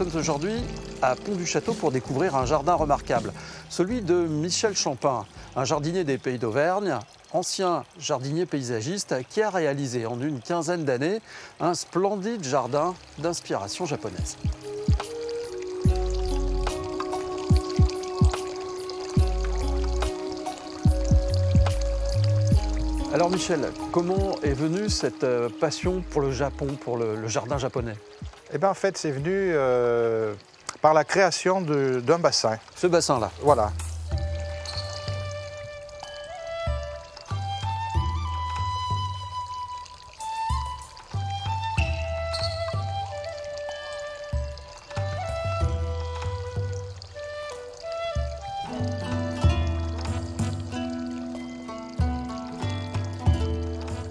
sommes aujourd'hui à Pont-du-Château pour découvrir un jardin remarquable, celui de Michel Champin, un jardinier des Pays d'Auvergne, ancien jardinier paysagiste qui a réalisé en une quinzaine d'années un splendide jardin d'inspiration japonaise. Alors Michel, comment est venue cette passion pour le Japon, pour le jardin japonais? Eh bien, en fait, c'est venu par la création d'un bassin. Ce bassin-là. Voilà.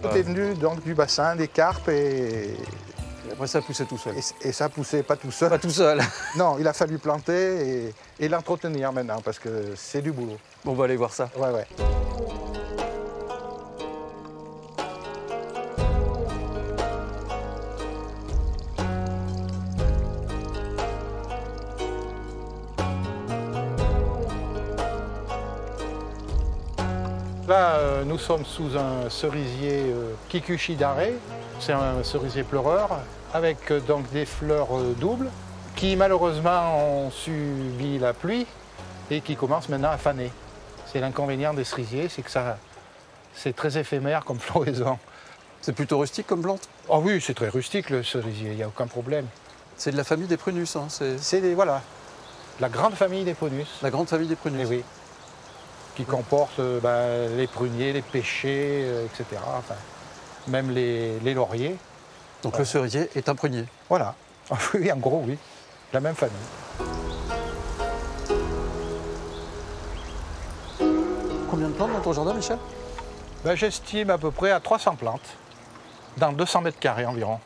Tout est venu donc du bassin, des carpes et Après ça poussait tout seul. et ça poussait pas tout seul. Pas tout seul. Non, il a fallu planter et l'entretenir maintenant parce que c'est du boulot. Bon, on va aller voir ça. Ouais, ouais. Là, nous sommes sous un cerisier Kikuchi-dare. C'est un cerisier pleureur avec donc des fleurs doubles qui malheureusement ont subi la pluie et qui commencent maintenant à faner. C'est l'inconvénient des cerisiers, c'est que c'est très éphémère comme floraison. C'est plutôt rustique comme plante? Ah oui, c'est très rustique le cerisier, il n'y a aucun problème. C'est de la famille des prunus, hein, C'est voilà, la grande famille des prunus. la grande famille des prunus. Eh oui. Qui comporte les pruniers, les pêchers, etc. Enfin, même les lauriers. Donc le cerisier est un prunier. Voilà. Oui, en gros, oui. La même famille. Combien de plantes dans ton jardin, Michel? J'estime à peu près à 300 plantes, dans 200 mètres carrés environ.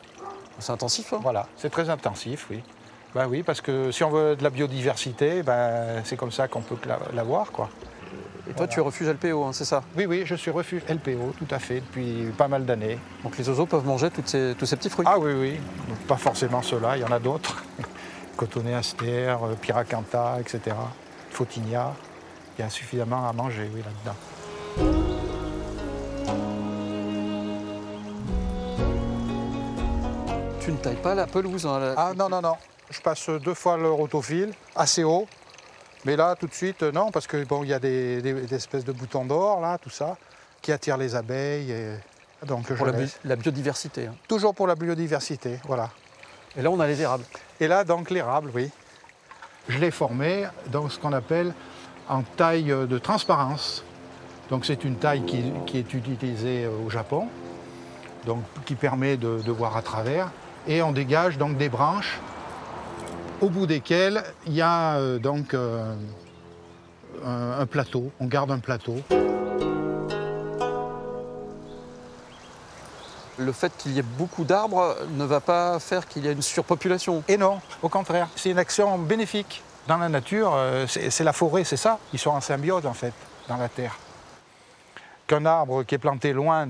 C'est intensif, hein? Voilà, c'est très intensif, oui. Oui, parce que si on veut de la biodiversité, c'est comme ça qu'on peut l'avoir, quoi. Et toi, tu es refuge LPO, hein, c'est ça? Oui, oui, je suis refuge LPO, tout à fait, depuis pas mal d'années. Donc les oiseaux peuvent manger tous ces petits fruits? Ah oui, oui. Donc, pas forcément ceux-là, il y en a d'autres. Cotonéaster, Pyracantha, etc. Photinia. Il y a suffisamment à manger, oui, là-dedans. Tu ne tailles pas la pelouse, hein, Ah non, non, non. Je passe 2 fois le rotofil, assez haut. Mais là, tout de suite, non, parce que bon, il y a des espèces de boutons d'or, là, tout ça, qui attirent les abeilles. Et... Donc, pour la biodiversité. Hein. Toujours pour la biodiversité, voilà. Et là, on a les érables. Et là, donc, l'érable, oui. Je l'ai formé dans ce qu'on appelle en taille de transparence. Donc, c'est une taille qui est utilisée au Japon, donc, qui permet de voir à travers. Et on dégage donc des branches au bout desquelles il y a donc un plateau. On garde un plateau. Le fait qu'il y ait beaucoup d'arbres ne va pas faire qu'il y ait une surpopulation. Et non, au contraire, c'est une action bénéfique. Dans la nature, c'est la forêt, c'est ça. Ils sont en symbiose, en fait, dans la terre. Qu'un arbre qui est planté loin,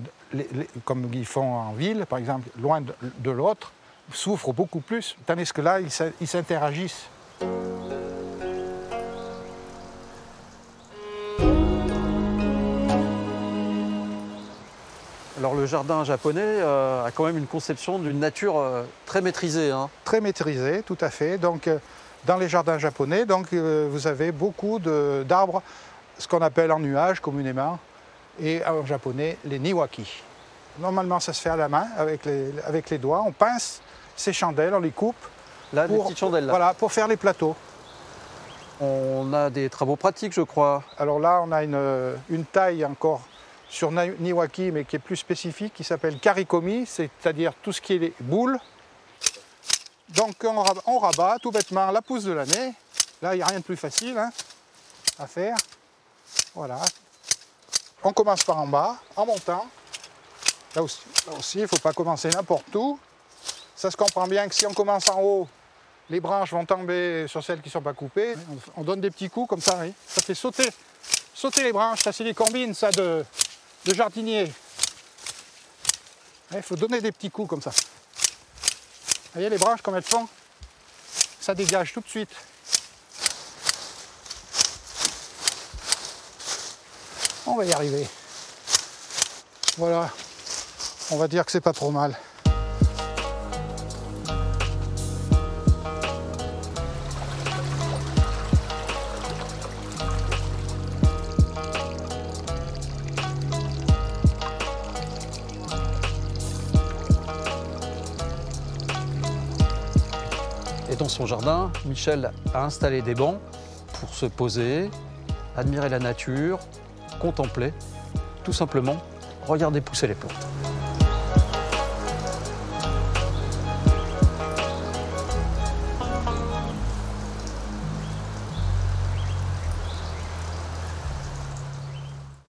comme ils font en ville, par exemple, loin de l'autre, souffre beaucoup plus, tandis que là, ils s'interagissent. Alors le jardin japonais a quand même une conception d'une nature très maîtrisée. Hein. Très maîtrisé, tout à fait. Donc, dans les jardins japonais, donc, vous avez beaucoup d'arbres, ce qu'on appelle en nuage communément, et en japonais, les niwaki. Normalement, ça se fait à la main, avec les doigts. On pince ces chandelles, on les coupe. Là, les petites chandelles. Là. Voilà, pour faire les plateaux. On a des travaux pratiques, je crois. Alors là, on a une taille encore sur niwaki, mais qui est plus spécifique, qui s'appelle karikomi, c'est-à-dire tout ce qui est les boules. Donc on rabat tout bêtement la pousse de l'année. Là, il n'y a rien de plus facile à faire. Voilà. On commence par en bas, en montant. Là aussi, il ne faut pas commencer n'importe où. Ça se comprend bien que si on commence en haut, les branches vont tomber sur celles qui ne sont pas coupées. On donne des petits coups comme ça, oui. Ça fait sauter les branches. Ça, c'est des combines ça, de jardinier. Il faut donner des petits coups comme ça. Vous voyez les branches comme elles font? ça dégage tout de suite. On va y arriver. Voilà, on va dire que c'est pas trop mal. Et dans son jardin, Michel a installé des bancs pour se poser, admirer la nature, contempler, tout simplement, regarder pousser les plantes.